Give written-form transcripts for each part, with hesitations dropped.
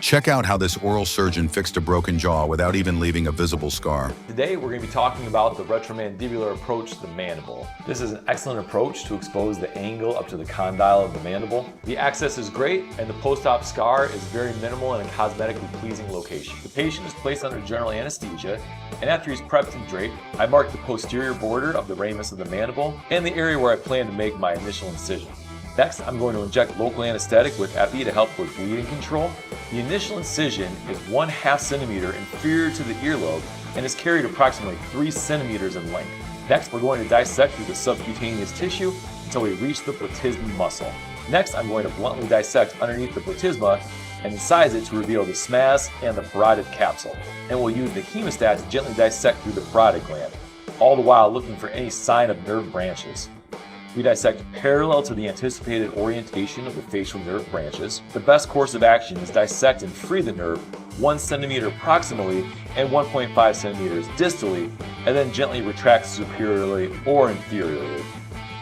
Check out how this oral surgeon fixed a broken jaw without even leaving a visible scar. Today we're going to be talking about the retromandibular approach to the mandible. This is an excellent approach to expose the angle up to the condyle of the mandible. The access is great and the post-op scar is very minimal in a cosmetically pleasing location. The patient is placed under general anesthesia, and after he's prepped and draped, I mark the posterior border of the ramus of the mandible and the area where I plan to make my initial incision. Next, I'm going to inject local anesthetic with epi to help with bleeding control. The initial incision is 1/2 centimeter inferior to the earlobe and is carried approximately 3 centimeters in length. Next, we're going to dissect through the subcutaneous tissue until we reach the platysma muscle. Next, I'm going to bluntly dissect underneath the platysma and incise it to reveal the SMAS and the parotid capsule. And we'll use the hemostat to gently dissect through the parotid gland, all the while looking for any sign of nerve branches. We dissect parallel to the anticipated orientation of the facial nerve branches. The best course of action is dissect and free the nerve 1 centimeter proximally and 1.5 centimeters distally, and then gently retract superiorly or inferiorly,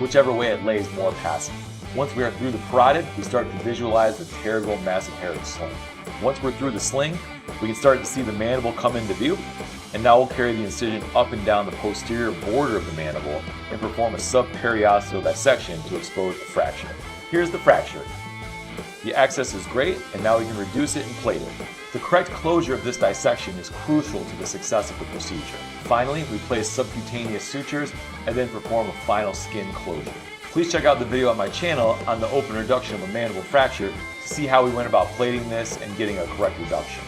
whichever way it lays more passive. Once we are through the parotid, we start to visualize the pterygal mesenteric sling. Once we're through the sling, we can start to see the mandible come into view, and now we'll carry the incision up and down the posterior border of the mandible and perform a subperiosteal dissection to expose the fracture. Here's the fracture. The access is great, and now we can reduce it and plate it. The correct closure of this dissection is crucial to the success of the procedure. Finally, we place subcutaneous sutures and then perform a final skin closure. Please check out the video on my channel on the open reduction of a mandible fracture to see how we went about plating this and getting a correct reduction.